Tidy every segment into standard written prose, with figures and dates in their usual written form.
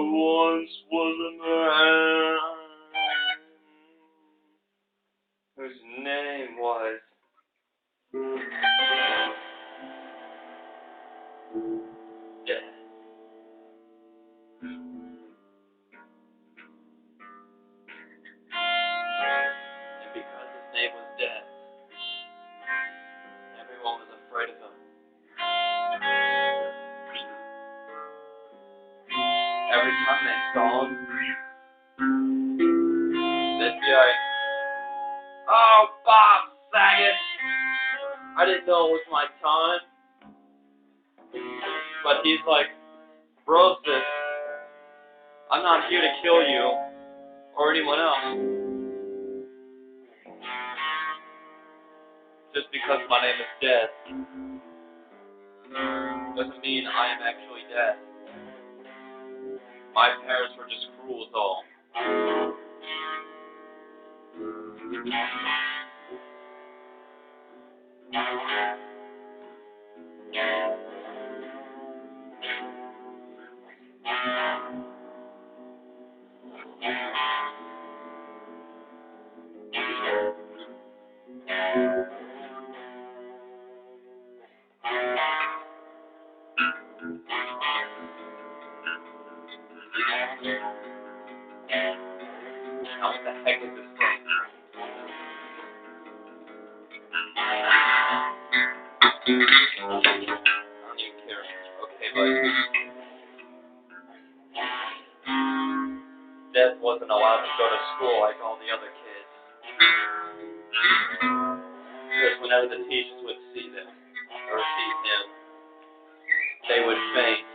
Once was a man whose name was Death. And because his name was Death, everyone was afraid of him. Every time they saw him, they'd be like, "Oh, Bob Saget, I didn't know it was my time." But he's like, "Bro, sis, I'm not here to kill you or anyone else. Just because my name is Death doesn't mean I am actually dead. My parents were just cruel as all." Now what the heck is this thing? I don't even care. Okay, but Death wasn't allowed to go to school like all the other kids. Because whenever the teachers would see them, or see him, they would faint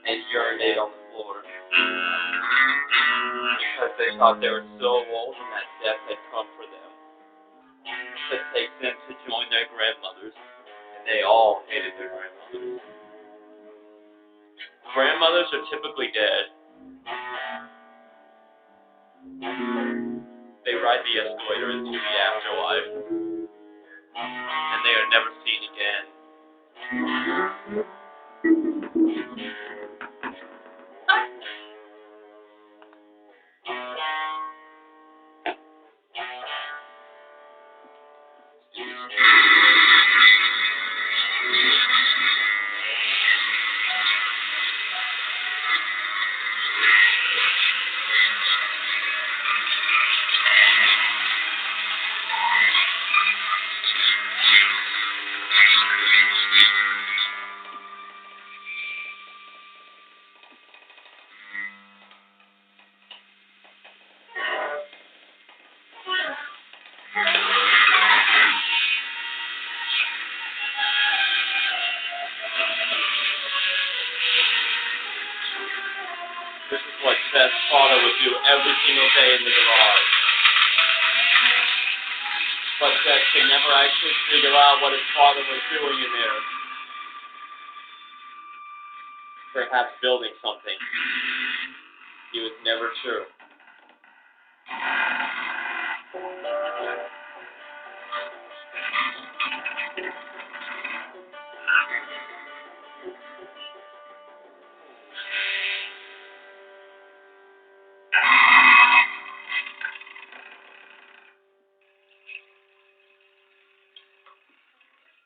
and urinate on the floor. Because they thought they were so old and that Death had come for them to take them to join their grandmothers. And they all hated their grandmothers. Grandmothers are typically dead. They ride the escalator into the afterlife, and they are never seen again. This is what Seth's father would do every single day in the garage. But Seth could never actually figure out what his father was doing in there. Perhaps building something. He was never sure.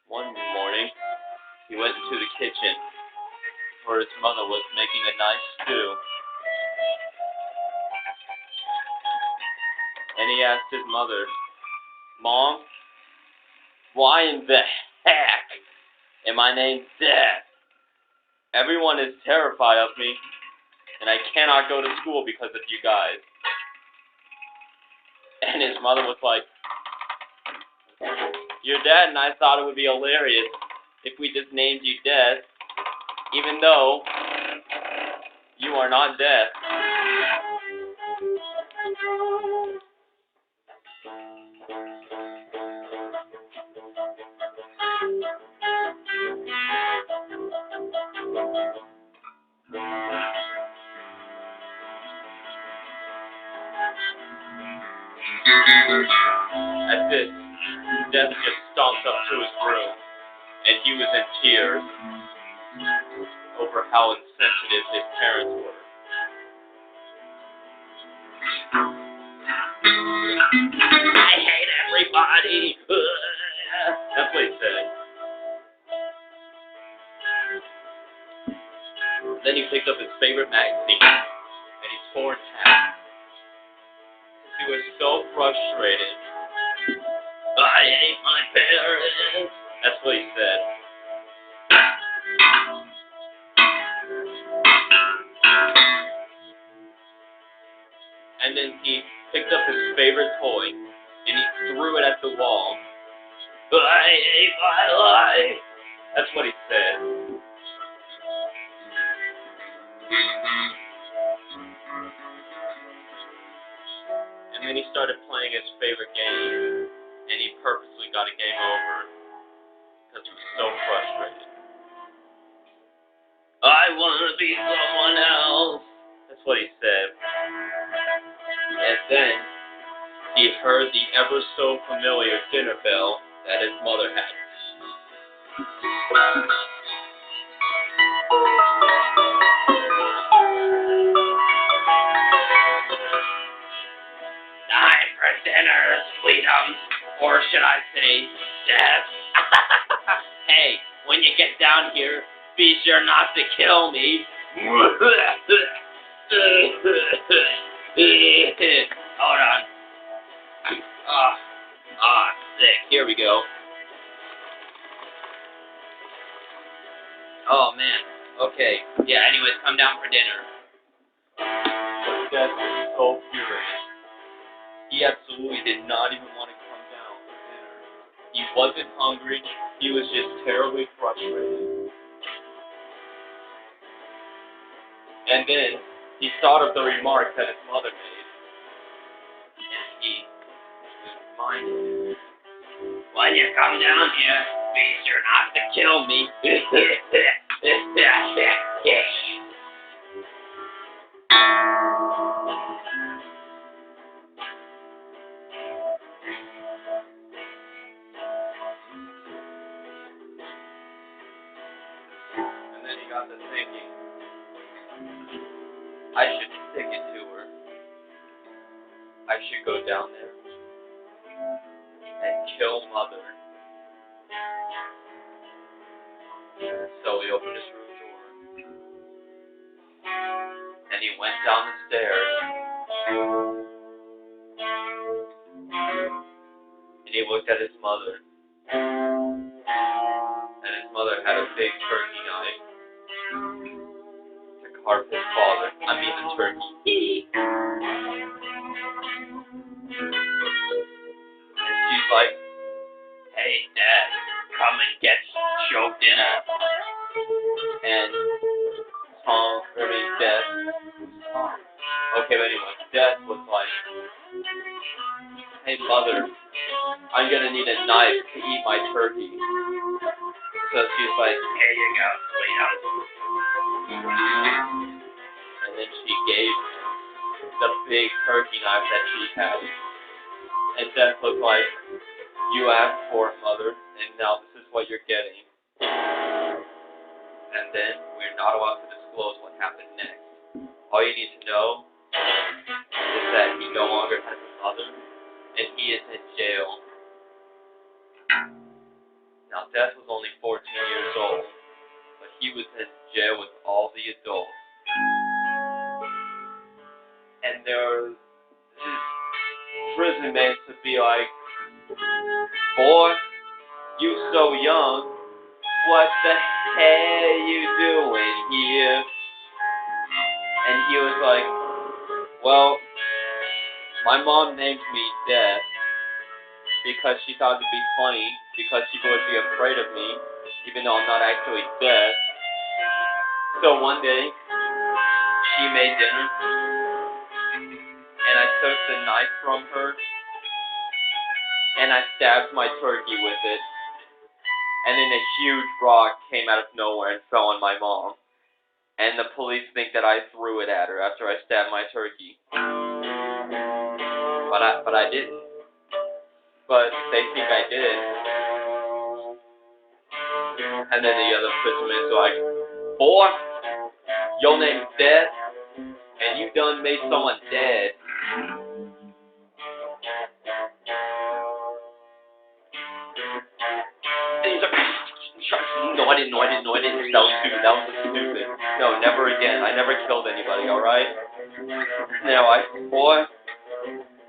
One morning, he went into the kitchen where his mother was making a nice stew. And he asked his mother, "Mom, why in the heck am I named Seth? Everyone is terrified of me, and I cannot go to school because of you guys." And his mother was like, "Your dad and I thought it would be hilarious if we just named you Death, even though you are not Death." At this, Death just stomped up to his room, and he was in tears over how insensitive his parents were. "I hate everybody." That's what he said. Then he picked up his favorite magazine, and he tore it half. He was so frustrated. "I hate my parents." That's what he said. And then he picked up his favorite toy, and he threw it at the wall. "I hate my life." That's what he said. And then he started playing his favorite game, and he purposely got a game over because he was so frustrated. "I want to be someone else." That's what he said. And then he heard the ever so familiar dinner bell that his mother had. "Time for dinner, sweetums. Or should I say, death." "Hey, when you get down here, be sure not to kill me." Hold on. Sick. Here we go. Oh, man. Okay. Yeah, anyways, come down for dinner. But Death was so furious. He absolutely did not even want to come down for dinner. He wasn't hungry. He was just terribly frustrated. And then he thought of the remark that his mother made. And he reminded him, "When you come down here, be sure not to kill me." should go down there and kill Mother. So he opened his room door. And he went down the stairs. And he looked at his mother. And his mother had a big turkey knife to carve his father. I mean the turkey. And she's like, "Hey, Dad, come and get your dinner." And Death. Okay, but anyway, Death was like, "Hey, Mother, I'm gonna need a knife to eat my turkey." So she's like, "Here you go, sweetheart." And then she gave the big turkey knife that she had. And Death was like, "You asked for it, Mother, and now this is what you're getting." And then we're not allowed to disclose what happened next. All you need to know is that he no longer has a mother, and he is in jail. Now, Death was only 14 years old, but he was in jail with all the adults. And there was this prison mates to be like, "Boy, you so young, what the hell you doing here?" And he was like, "Well, my mom named me Death because she thought it'd be funny, because she would be afraid of me, even though I'm not actually dead." So one day, she made dinner, and I took the knife from her, and I stabbed my turkey with it, and then a huge rock came out of nowhere and fell on my mom. And the police think that I threw it at her after I stabbed my turkey. But I didn't. But they think I did. And then the other prisoner's like, "Boy, your name's Death, and you done made someone dead." And he's like, No, I didn't. That was stupid. No, never again. I never killed anybody, alright? Now, boy,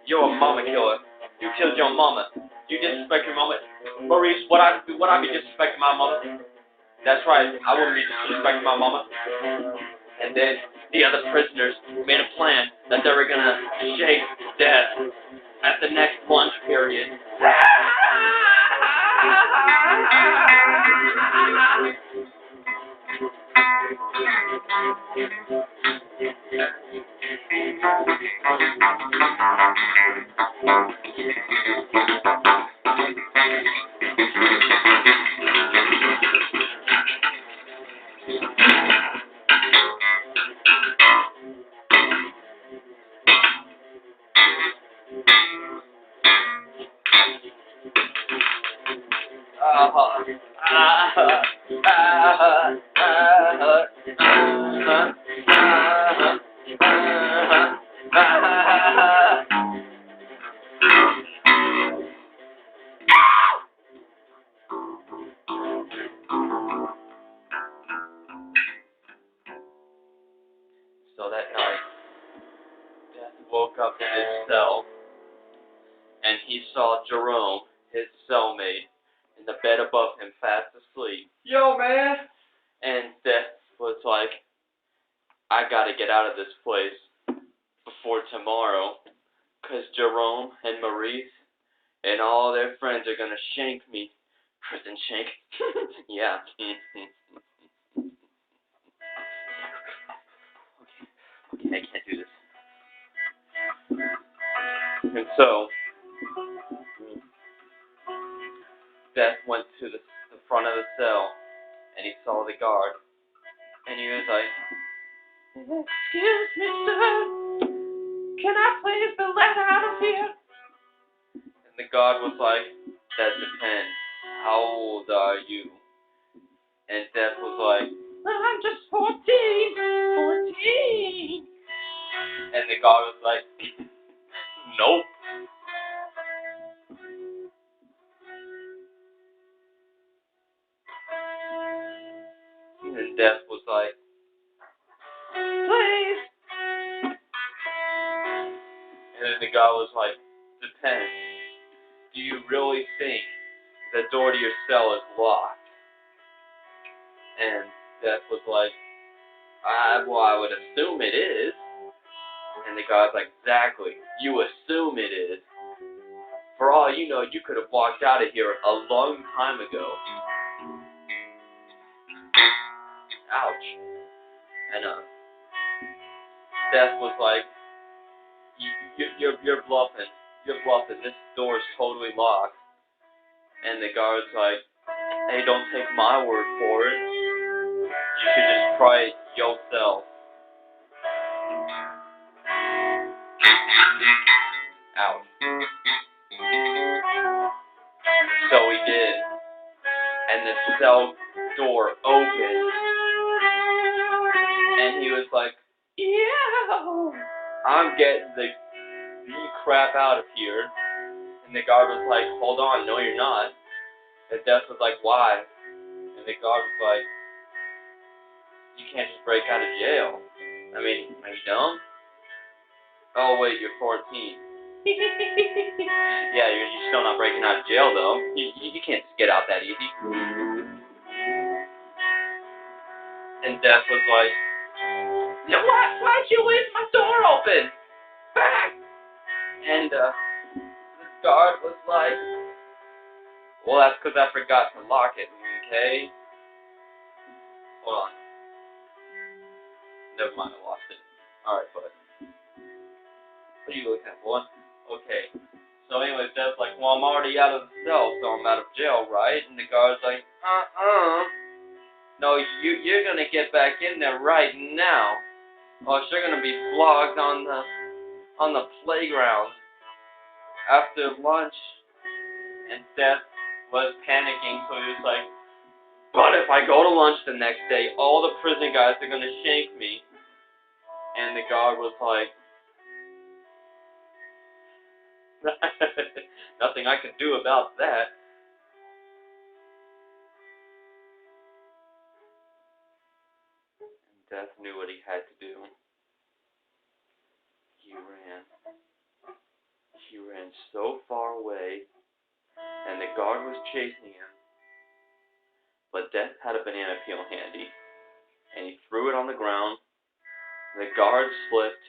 you're a mama killer. You killed your mama. You disrespect your mama. Maurice, would I be disrespecting my mama? That's right, I wouldn't be disrespecting my mama. And then the other prisoners made a plan that they were gonna shake Death at the next lunch period. So that night, Death woke up in his cell, and he saw Jerome, his cellmate, in the bed above him, fast asleep. "Yo, man!" And Death was like, "I gotta get out of this place before tomorrow, 'cause Jerome and Maurice and all their friends are gonna shank me." Prison shank. Yeah. Okay, I can't do this. And so, Death went to the front of the cell, and he saw the guard, and he was like, "Excuse me, sir, can I please be let out of here?" And the guard was like, "That depends. How old are you?" And Death was like, "I'm just 14. And the guard was like, Nope. And Death was like, please. And then the guy was like, depends. Do you really think the door to your cell is locked? And Death was like, well, I would assume it is. And the guy's like, exactly. You assume it is. For all you know, you could have walked out of here a long time ago. Ouch. And Death was like, you're bluffing. You're bluffing. This door is totally locked. And the guard's like, hey, don't take my word for it. You should just try it yourself. Ouch. So he did. And the cell door opened. And he was like, yeah, I'm getting the crap out of here. And the guard was like, hold on, no you're not. And Death was like, why? And the guard was like, you can't just break out of jail. I mean, are you dumb? Oh wait, you're 14. Yeah, you're still not breaking out of jail though. You can't just get out that easy. And Death was like, why'd you leave my door open? Back! And the guard was like, well, that's because I forgot to lock it, okay? Hold on. Never mind, I lost it. Alright, bud. What are you looking at, boy? Okay. So anyways, Death's like, well, I'm already out of the cell, so I'm out of jail, right? And the guard's like, no, you're gonna get back in there right now. Or you're gonna be flogged on the playground after lunch. And Death was panicking, so he was like, but if I go to lunch the next day, all the prison guys are gonna shank me. And the guard was like, nothing I can do about that. And Death knew what he had to do. He ran. He ran so far away, and the guard was chasing him. But Death had a banana peel handy, and he threw it on the ground. The guard slipped,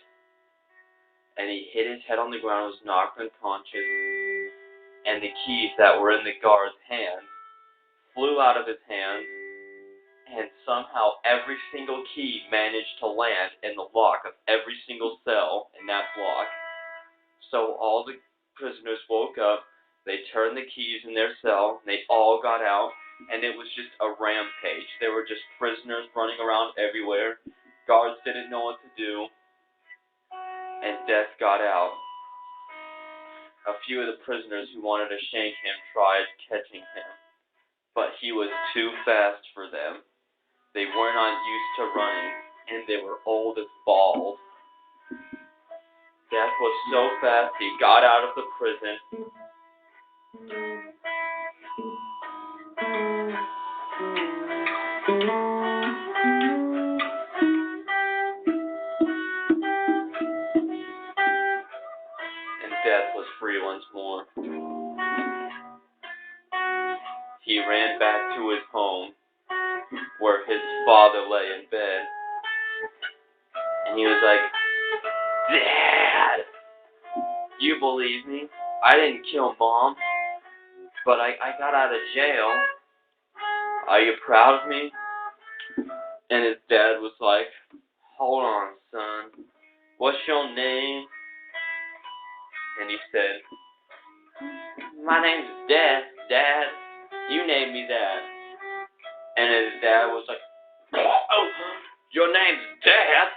and he hit his head on the ground, was knocked unconscious, and the keys that were in the guard's hand flew out of his hand, and somehow every single key managed to land in the lock of every single cell in that block. So all the prisoners woke up, they turned the keys in their cell, and they all got out, and it was just a rampage. There were just prisoners running around everywhere. Guards didn't know what to do, and Death got out. A few of the prisoners who wanted to shank him tried catching him, but he was too fast for them. They were not used to running, and they were old as balls. Death was so fast, he got out of the prison. And Death was free once more. He ran back to his home, where his father lay in bed. And he was like, Dad! You believe me? I didn't kill Mom, but I got out of jail. Are you proud of me? And his dad was like, hold on, son. What's your name? And he said, my name's Death, Dad. You named me that. And his dad was like, oh, your name's Death?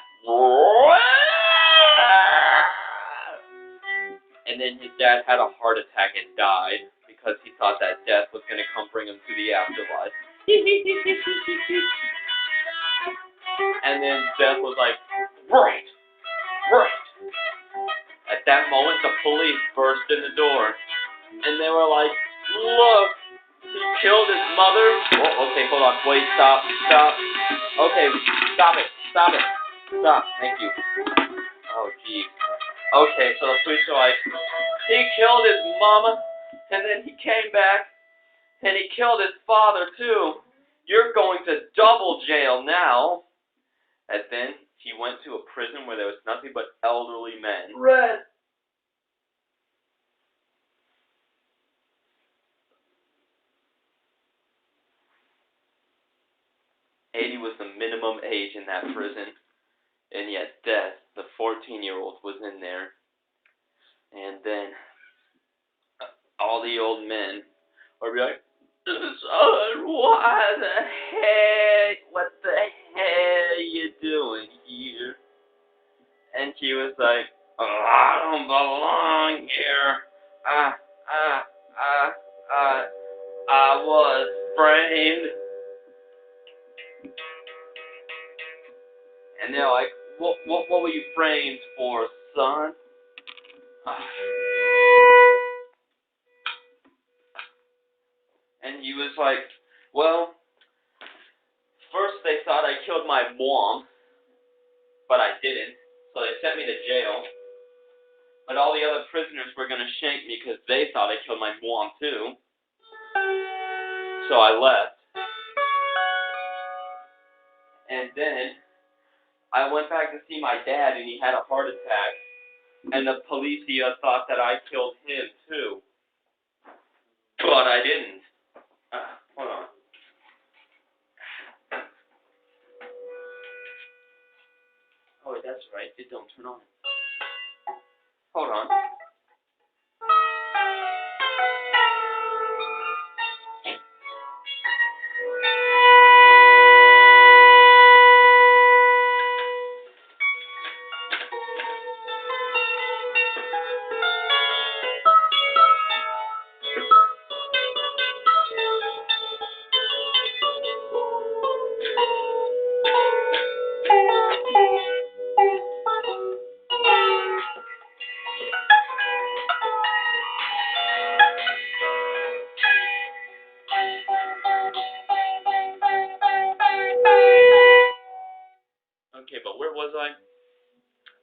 And then his dad had a heart attack and died because he thought that Death was going to come bring him to the afterlife. And then Death was like, right. At At that moment, the police burst in the door, and they were like, look, he killed his mother. Oh, okay, hold on. Wait, stop. Okay, stop it. Stop. Thank you. Oh, geez. Okay, so the police are like, he killed his mama, and then he came back, and he killed his father, too. You're going to double jail now. And then he went to a prison where there was nothing but elderly men. Red. 80 was the minimum age in that prison. And yet death, the 14-year-old, was in there. And then all the old men would be like, son, what the heck are you doing here? And she was like, oh, I don't belong here. I was framed. And they're like, what were you framed for, son? And he was like, well, first they thought I killed my mom, but I didn't, so they sent me to jail. But all the other prisoners were going to shank me because they thought I killed my mom too. So I left. And then I went back to see my dad, and he had a heart attack. And the police thought that I killed him too. But I didn't. Hold on. Oh, wait, that's right. It don't turn on. Hold on. Okay, but where was I?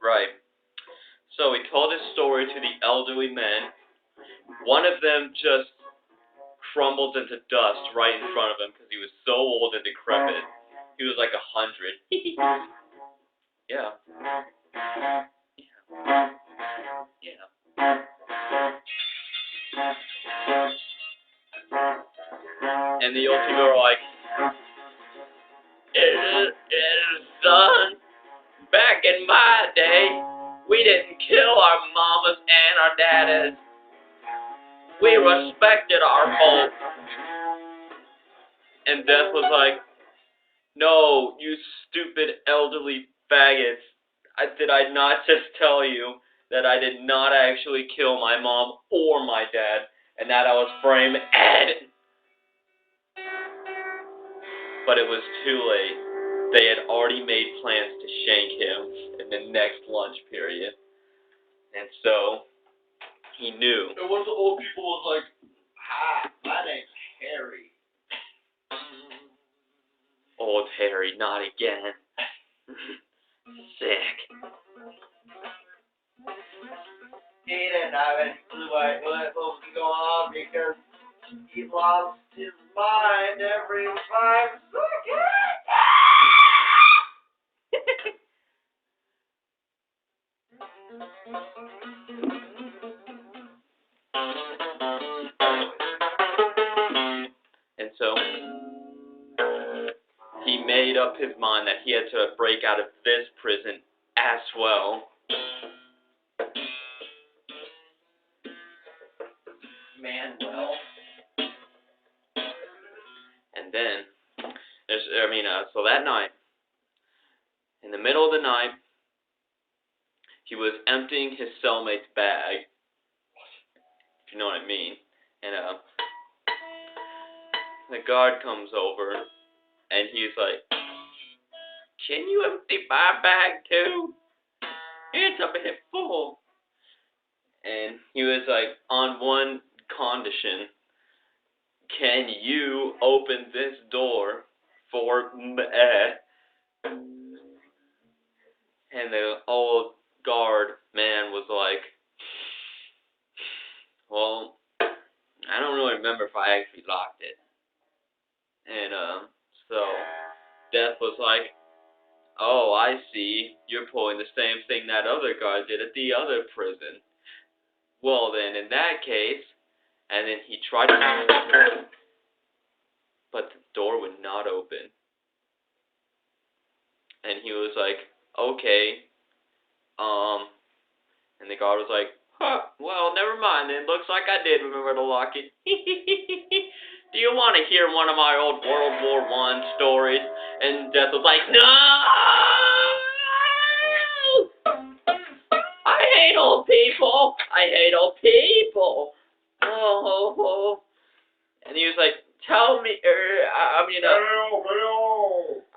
Right. So he told his story to the elderly men. One of them just crumbled into dust right in front of him because he was so old and decrepit. He was like 100. Yeah. And the old people were like, son, back in my day, we didn't kill our mamas and our daddies. We respected our folk. And Death was like, no, you stupid elderly faggots. Did I not just tell you that I did not actually kill my mom or my dad, and that I was framed and... But it was too late. They had already made plans to shank him in the next lunch period. And so, he knew. And one of the old people was like, hi, my name's Harry. Old Harry, not again. Sick. He didn't have any clue what was going on because he lost his mind every 5 seconds. And so, he made up his mind that he had to break out of this prison as well. Manuel. And then, so that night, in the middle of the night, he was emptying his cellmate's bag, if you know what I mean, and the guard comes over, and he's like, can you empty my bag too? It's a bit full. he was like, on one condition, can you open this door for me? And the old guard man was like, well, I don't really remember if I actually locked it. And so Death was like, oh, I see. You're pulling the same thing that other guy did at the other prison. Well then, in that case, and then he tried to, but the door would not open. And he was like, okay, and the guard was like, huh, well, never mind then. Looks like I did remember to lock it. Do you want to hear one of my old World War I stories? And Death was like, no! I hate old people! I hate old people! Oh. And he was like, tell me,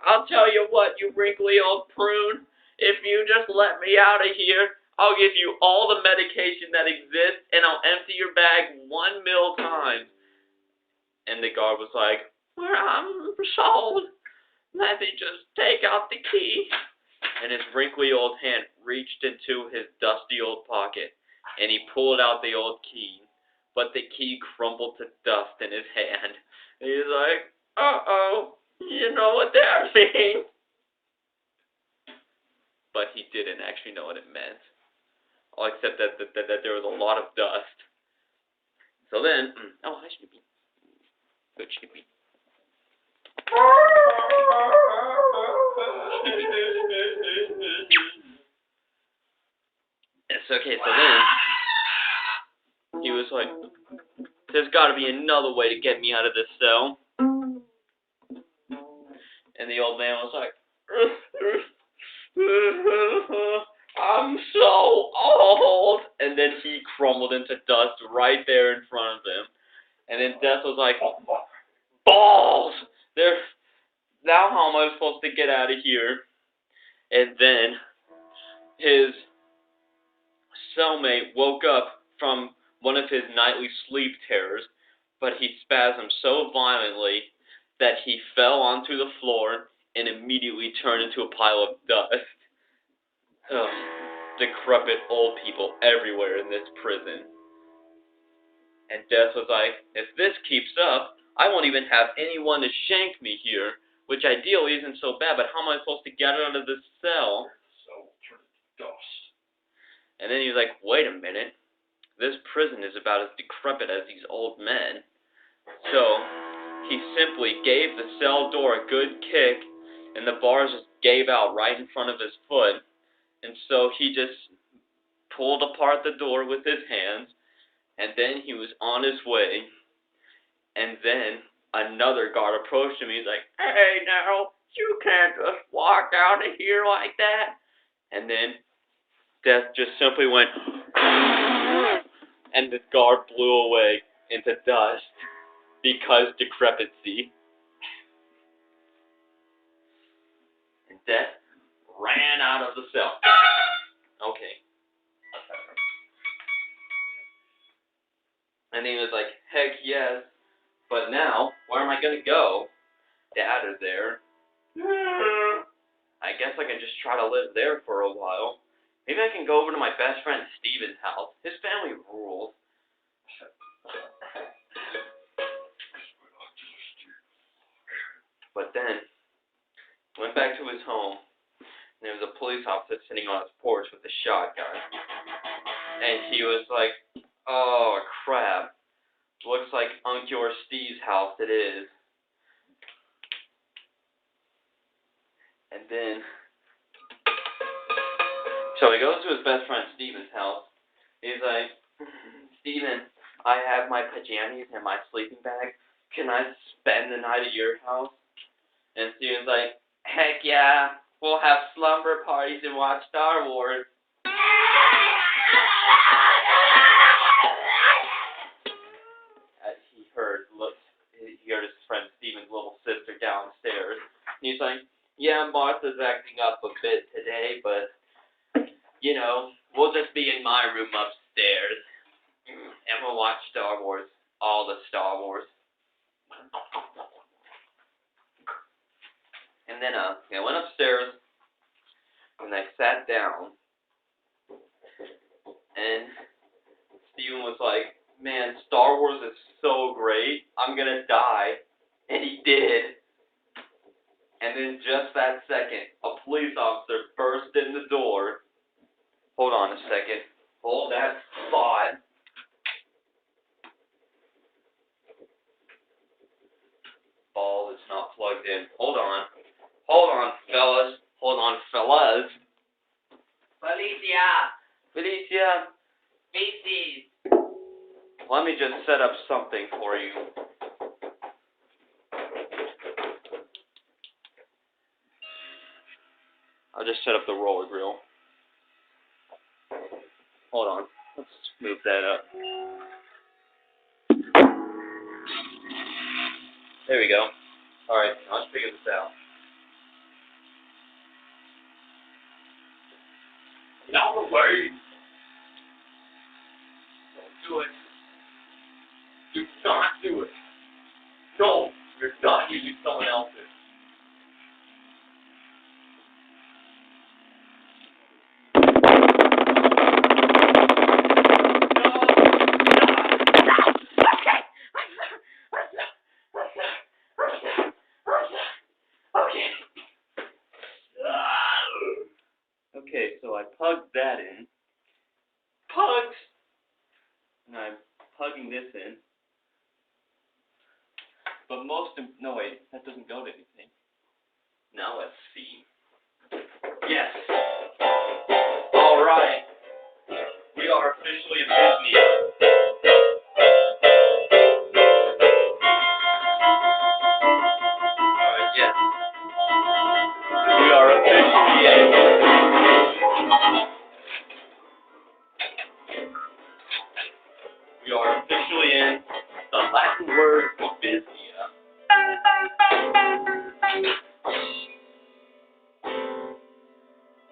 I'll tell you what, you wrinkly old prune. If you just let me out of here, I'll give you all the medication that exists, and I'll empty your bag 1 meal times. And the guard was like, well, I'm sold. Let me just take out the key. And his wrinkly old hand reached into his dusty old pocket, and he pulled out the old key. But the key crumbled to dust in his hand. And he's like, uh-oh, you know what that means. But he didn't actually know what it meant. All except that there was a lot of dust. So then, oh, hi, Snoopy. Good Snoopy. It's okay, so then, he was like, there's got to be another way to get me out of this cell. And the old man was like, I'm so old. And then he crumbled into dust right there in front of him. And then Death was like, balls! Now how am I supposed to get out of here? And then his cellmate woke up from one of his nightly sleep terrors, but he spasmed so violently that he fell onto the floor and immediately turned into a pile of dust. Ugh, decrepit old people everywhere in this prison. And Death was like, if this keeps up, I won't even have anyone to shank me here, which ideally isn't so bad, but how am I supposed to get out of this cell? So turn to dust. And then he was like, wait a minute. This prison is about as decrepit as these old men. So he simply gave the cell door a good kick, and the bars just gave out right in front of his foot. And so he just pulled apart the door with his hands, and then he was on his way. And then another guard approached him. He's like, hey, now, you can't just walk out of here like that. And then Death just simply went, and the guard blew away into dust because decrepitcy. And Death ran out of the cell. Okay. And he was like, heck yes. But now, where am I going to go? Dad is there. I guess I can just try to live there for a while. Maybe I can go over to my best friend Steven's house. His family rules. But then, went back to his home, and there was a police officer sitting on his porch with a shotgun. And he was like, oh, crap. Looks like Uncle Steve's house it is. And then, so he goes to his best friend Steven's house. He's like, Steven, I have my pajamas and my sleeping bag. Can I spend the night at your house? And Steven's like, heck yeah, we'll have slumber parties and watch Star Wars. He heard his friend Steven's little sister downstairs. And he's like, yeah, Martha's acting up a bit today, but, you know, we'll just be in my room upstairs. I'm gonna watch Star Wars, all the Star Wars. And then I went upstairs and I sat down, and Steven was like, "Man, Star Wars is so great. I'm gonna die," and he did. And then just that second, a police officer burst in the door. Hold on a second. Hold that thought. Ball is not plugged in. Hold on. Hold on, fellas. Hold on, fellas. Felicia. Macy's. Let me just set up something for you. I'll just set up the roller grill. Hold on. Let's move that up. There we go. Alright, let's figure this out. Get out of the way! Don't do it. Do not do it. No, you're not using someone else's. Okay, so I plugged that in. Pugs! And I'm plugging this in. But no wait, that doesn't go to anything. Now let's see. Yes! Alright. We are officially a Disney. Alright, yes. We are officially in the Latin word for Disney.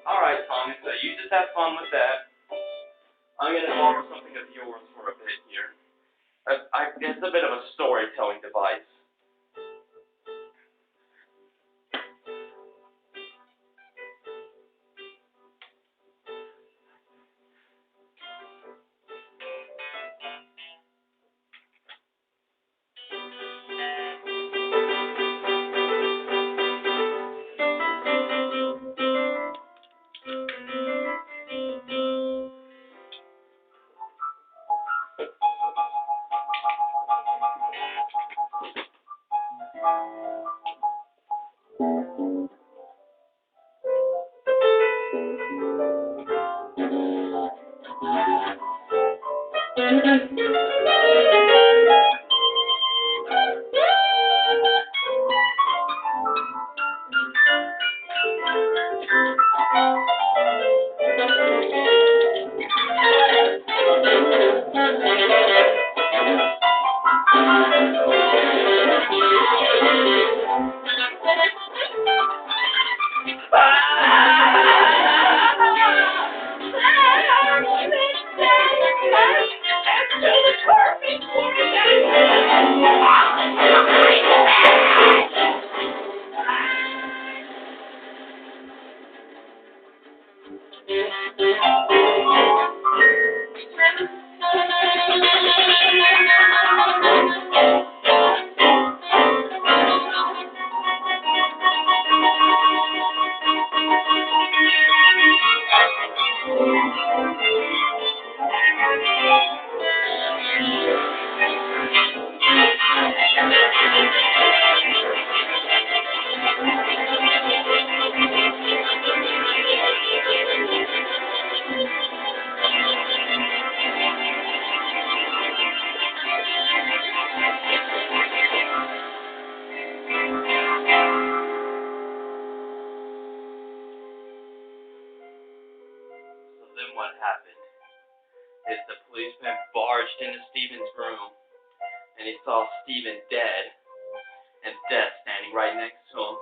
Alright, Tommy, so you just have fun with that. I'm going to borrow something of yours for a bit here. It's a bit of a storytelling device. Then what happened is the policeman barged into Steven's room, and he saw Steven dead, and Death standing right next to him.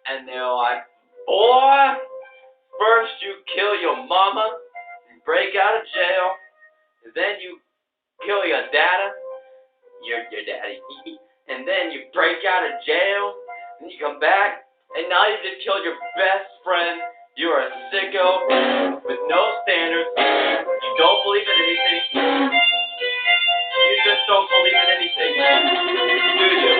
And they're like, "Boy, first you kill your mama, and break out of jail, and then you kill your daddy, your daddy, and then you break out of jail, and you come back, and now you just killed your best friend. You're a sicko with no standards. You don't believe in anything. You just don't believe in anything. Do you?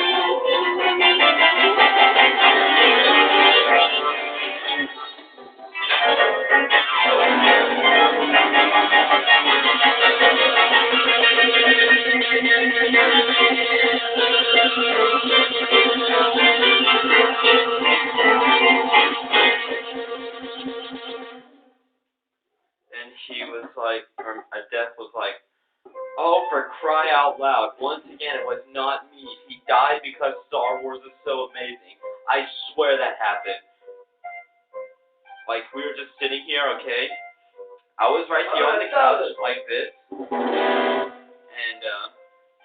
And he was like, or Death was like, oh, for cry out loud. Once again, it was not me. He died because Star Wars is so amazing. I swear that happened. Like, we were just sitting here, okay? I was right here on the couch like this. And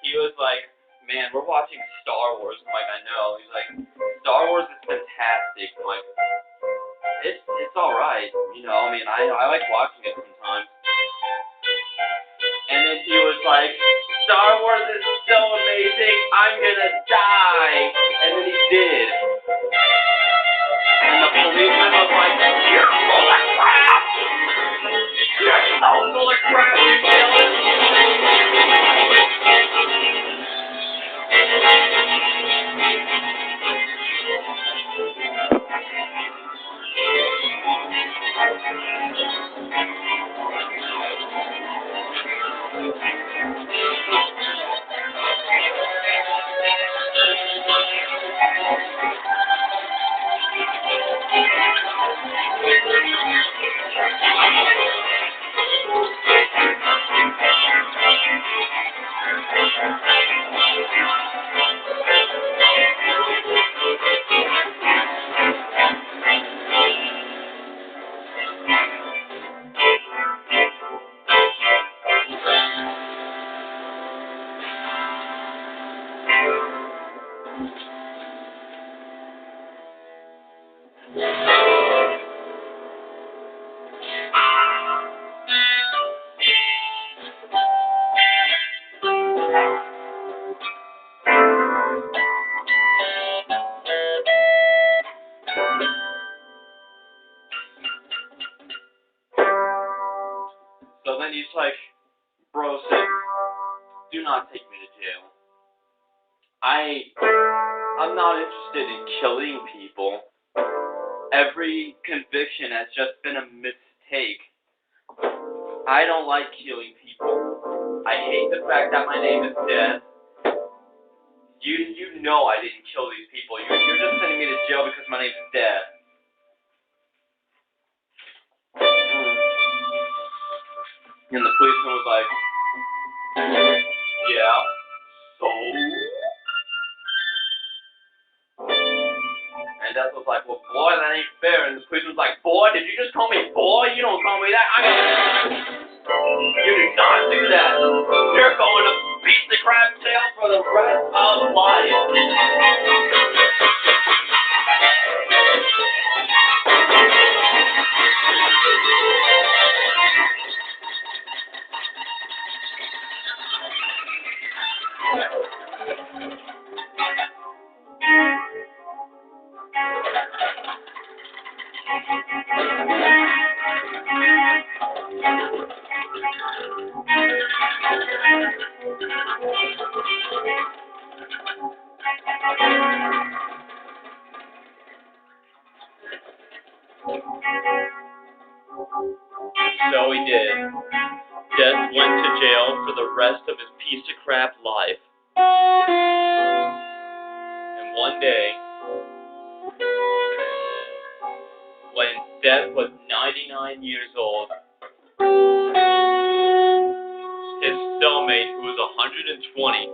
he was like, man, we're watching Star Wars. I'm like, I know. He's like, Star Wars is fantastic. I'm like, it's alright. You know, I mean, I like watching it sometimes. And then he was like, Star Wars is so amazing, I'm gonna die. And then he did. And the policeman was like, you're full of crap! You're so full of crap, you killed him! So then he's like, bro, said, do not take me to jail. I'm not interested in killing people. Every conviction has just been a mistake. I don't like killing people. I hate the fact that my name is Death. You know I didn't kill these people. You're just sending me to jail because my name's Death. And the policeman was like, yeah, so? And Death was like, well, boy, that ain't fair. And the policeman was like, boy, did you just call me boy? You don't call me that. You do not do that. You're going to piece of crap jail for the rest of life. So he did. Death went to jail for the rest of his piece of crap life. And one day, when Death was 99 years old, his cellmate, who was 120,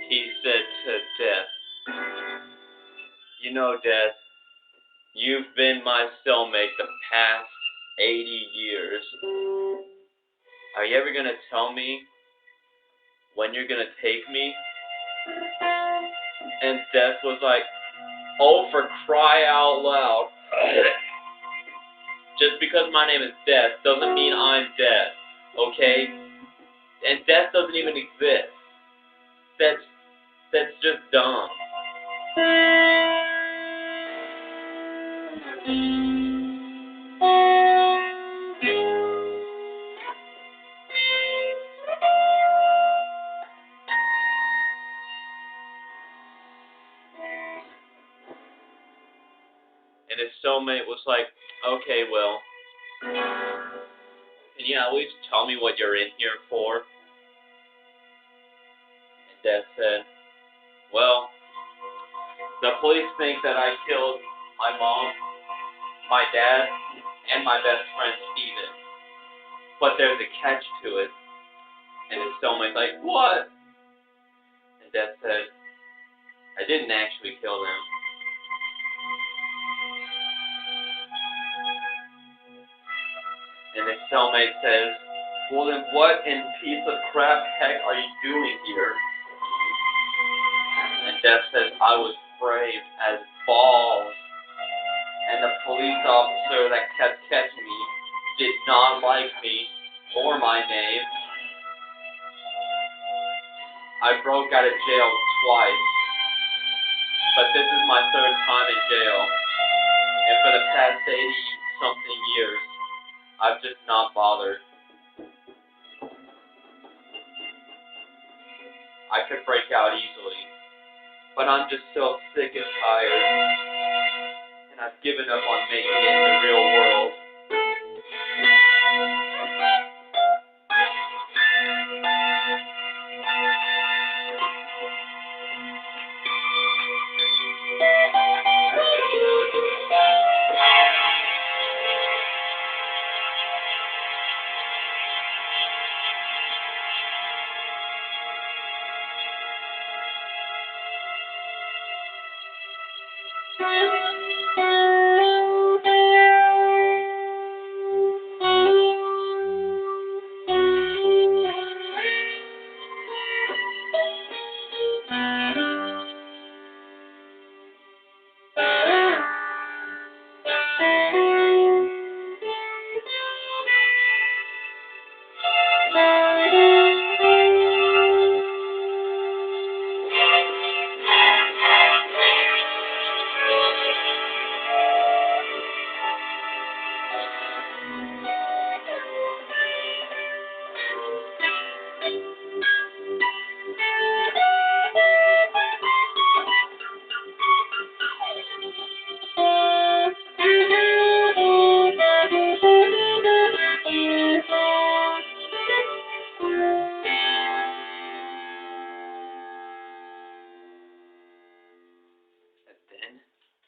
he said to Death, you know, Death, you've been my cellmate the past 80 years. Are you ever gonna tell me when you're gonna take me? And Death was like, oh, for cry out loud. Just because my name is Death doesn't mean I'm Death, okay? And Death doesn't even exist. That's just dumb. And his cellmate was like, okay, Will, can you at least tell me what you're in here for? And Death said, well, the police think that I killed my mom, my dad, and my best friend, Steven. But there's a catch to it. And his cellmate's like, what? And Death said, I didn't actually kill them. And his cellmate says, well then what in piece of crap heck are you doing here? And Death says, I was brave as balls. And the police officer that kept catching me did not like me or my name. I broke out of jail twice. But this is my third time in jail. And for the past 80-something years, I've just not bothered. I could break out easily, but I'm just so sick and tired, and I've given up on making it in the real world.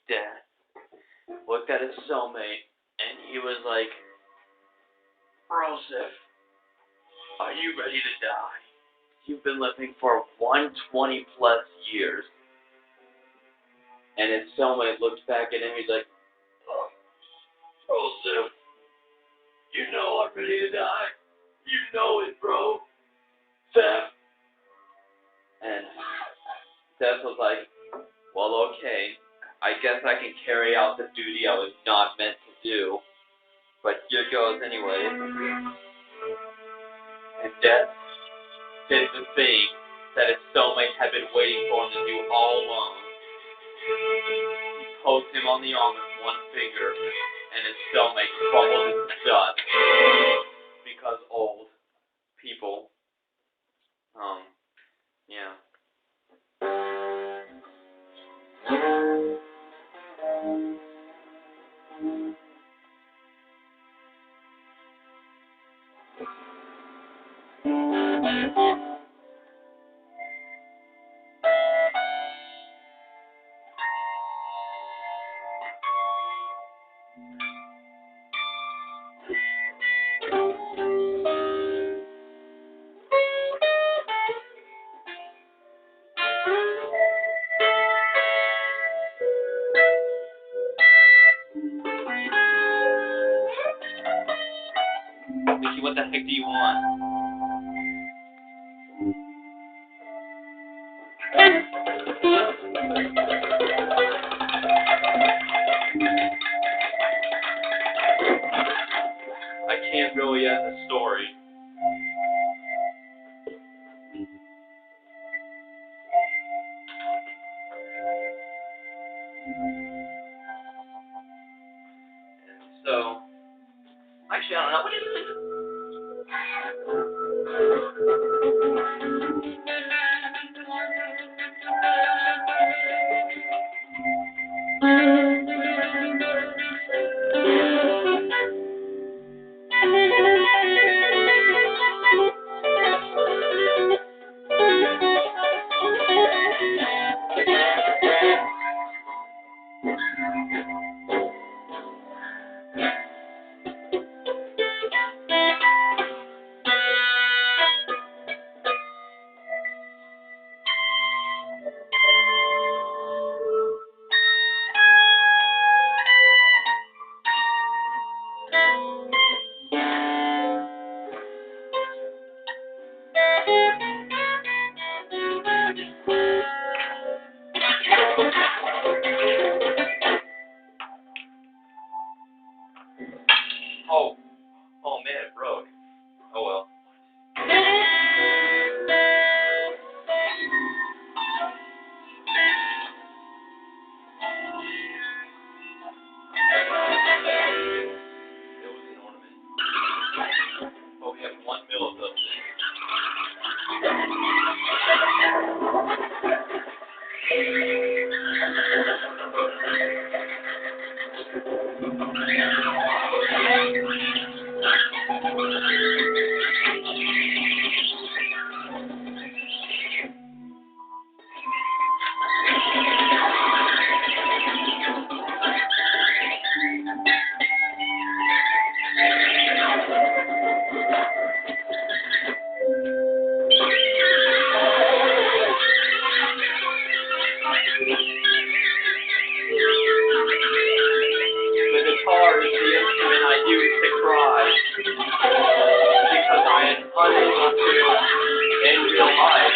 Death looked at his cellmate, and he was like, Broseph, are you ready to die? You've been living for 120 plus years. And his cellmate looked back at him, he's like, Broseph, you know I'm ready to die. You know it, bro. Death. And Death was like, well, okay. I guess I can carry out the duty I was not meant to do. But here goes anyway. And Death did the thing that his cellmate had been waiting for him to do all along. He poked him on the arm with one finger, and his cellmate crumbled into dust. Because old people, yeah. Mickey, what the heck do you want? I can't really end the story. So, actually, I don't know. What is it? Oh man, it broke. Oh well. It was an ornament. Oh, we have 1 mil of those. The guitar is the instrument I use to cry because I am unable to in real life.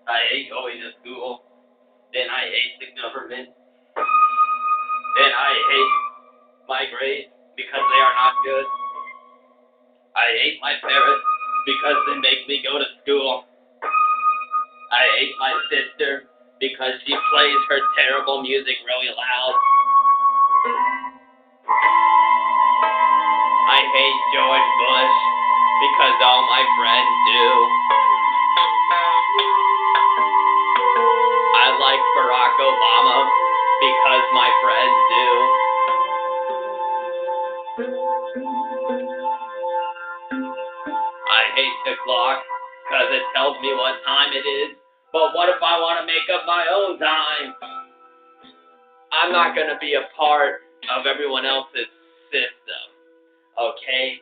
I hate going to school. Then I hate the government. Then I hate my grades because they are not good. I hate my parents because they make me go to school. I hate my sister because she plays her terrible music really loud. I hate George Bush because all my friends do. I like Barack Obama because my friends do. I hate the clock because it tells me what time it is. But what if I want to make up my own time? I'm not going to be a part of everyone else's system, okay?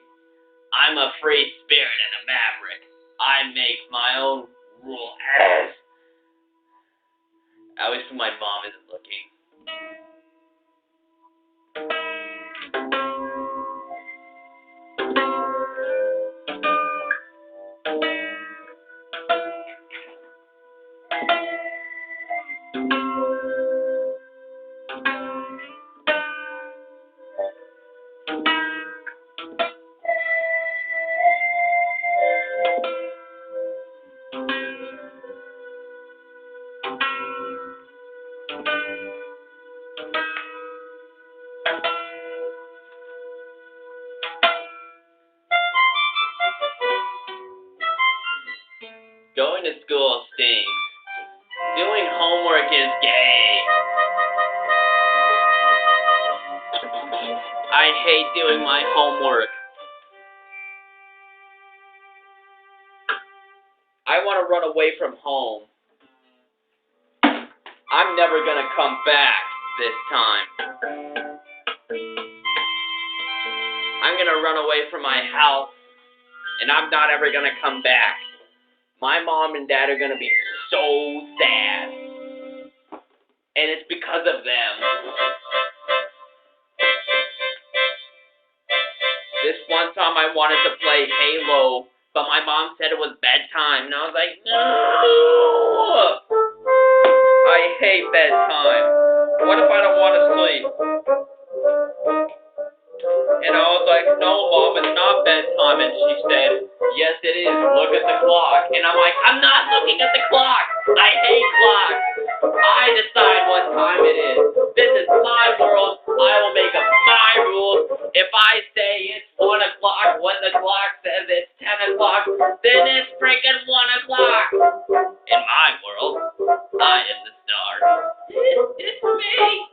I'm a free spirit and a maverick. I make my own rules. At least when my mom isn't looking. Going to school stinks. Doing homework is gay. I hate doing my homework. I want to run away from home. I'm never going to come back this time. I'm going to run away from my house, and I'm not ever going to come back. My mom and dad are going to be so sad. And it's because of them. This one time I wanted to play Halo, but my mom said it was bedtime. And I was like, no! I hate bedtime. What if I don't want to sleep? And I was like, no, Mom, it's not bedtime. And she said, yes, it is. Look at the clock. And I'm like, I'm not looking at the clock. I hate clocks. I decide what time it is. This is my world. I will make up my rules. If I say it's 1 o'clock when the clock says it's 10 o'clock, then it's freaking 1 o'clock. In my world, I am the star. It's me.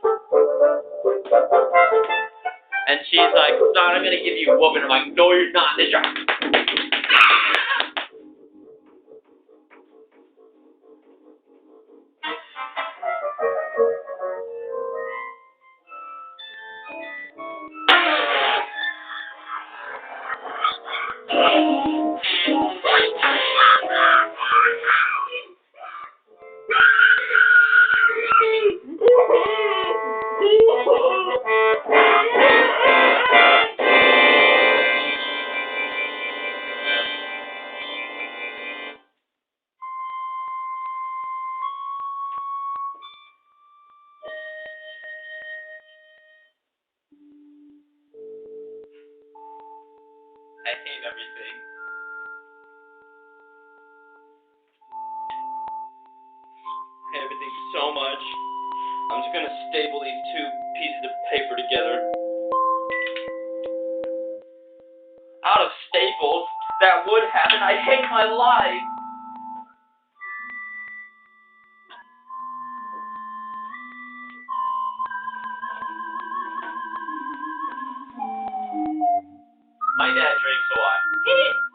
And she's like, son, I'm going to give you a whooping. I'm like, no, you're not. This your... I hate everything. I hate everything so much. I'm just going to staple these 2 pieces of paper together. Out of staples, that would happen. I hate my life. My dad drinks a lot.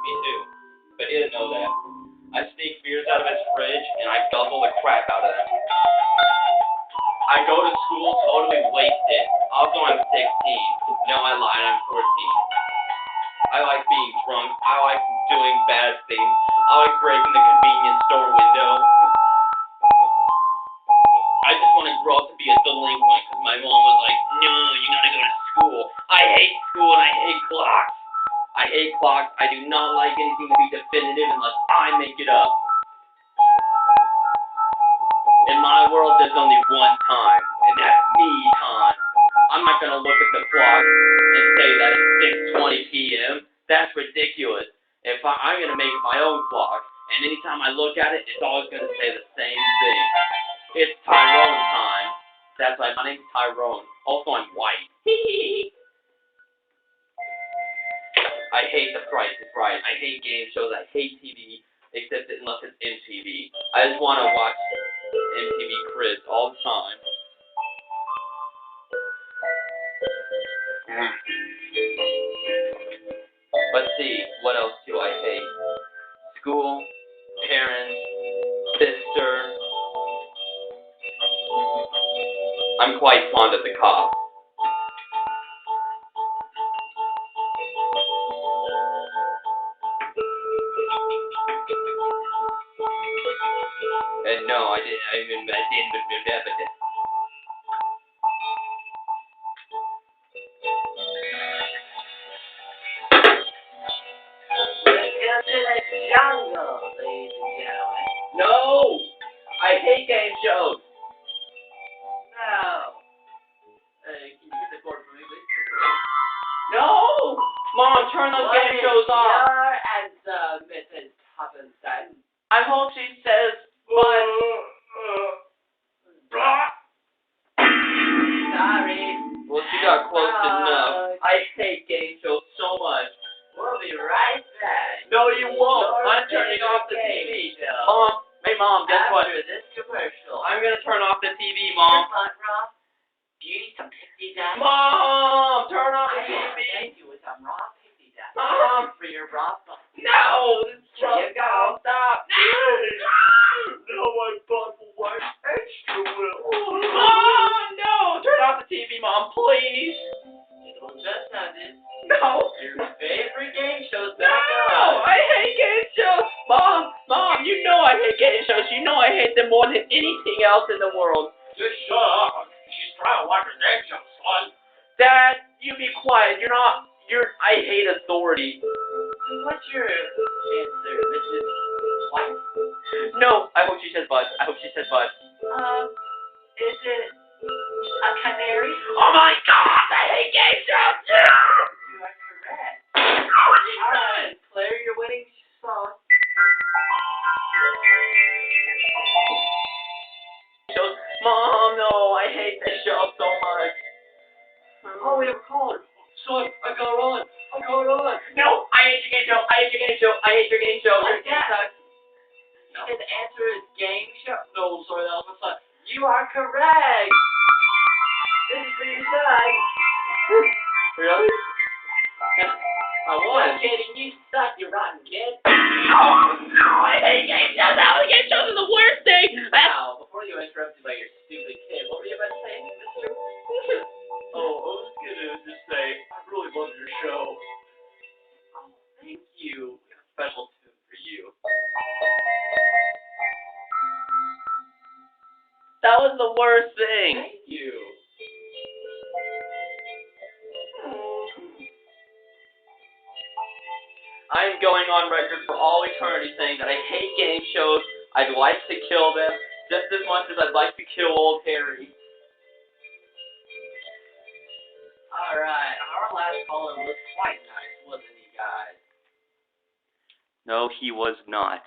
Me too. But he didn't know that. I sneak beers out of his fridge and I guzzle the crap out of them. I go to school totally wasted. Also, I'm 16. No, I lied. I'm 14. I like being drunk. I like doing bad things. I like breaking the convenience store window. I just want to grow up to be a delinquent because my mom was like, no, you gotta go to school. I hate school and I hate clocks. I hate clocks. I do not like anything to be definitive unless I make it up. my world, there's only one time, and that's me time. I'm not gonna look at the clock and say that it's 6:20 p.m. That's ridiculous. I'm gonna make my own clock, and anytime I look at it, it's always gonna say the same thing. It's Tyrone time. That's right, my name's Tyrone. Also, I'm white. I hate The Price is Right. I hate game shows. I hate TV, except unless it's MTV. I just want to watch MTV Cribs all the time. Let's see, what else do I hate? School, parents, sister. I'm quite fond of the cop. And no, I didn't. Welcome to the jungle, ladies and gentlemen. No! I hate game shows. No. Can you hit the chord for me, please? No! Mom, turn those game shows off. Your answer, Mrs. Hoppenstein? I hope she says, but... Sorry. Well, she got close enough. I hate game shows so much. We'll be right back. No, you won't. Your I'm turning off the favorite TV. game show. Mom, hey, Mom, guess what? After this commercial. I'm gonna turn off the TV, Mom. Come on, Rob. Do you need some pixie dust? Mom, turn off the I will TV. send you with some raw pixie dust. Mom. For your raw butt. No, this Here you go. Stop. Now my butt will wax extra well. Mom, no, turn off the TV, Mom, please. It'll just end it. No. Your favorite game show's No, I hate game shows. Mom, you know I hate game shows. You know I hate them more than anything else in the world. Just shut up. She's trying to watch her game show, son. Dad, you be quiet. I hate authority. What's your answer, Mrs. White? No, I hope she says bud. Is it a canary? Oh my God, I hate game shows. You are correct. Alright, Claire, your winning song. Mom, no, I hate this show so much. Oh, we have a caller. Son, I got on. No, I hate your game show. Your game What's that? No. His answer is game show. No, sorry, that was my son. You are correct. This is for your son. Really? I won. I'm kidding. You suck, you rotten kid. No, I hate game shows. Game shows are the worst thing. Now, before you interrupted by your stupid kid, what were you about to say, mister? Oh, I was gonna just say, I really love your show. Oh, thank you. We have a special tune for you. That was the worst thing. Thank you. I'm going on record for all eternity saying that I hate game shows. I'd like to kill them just as much as I'd like to kill old Harry. Alright, our last caller was quite nice, wasn't he, guys? No, he was not.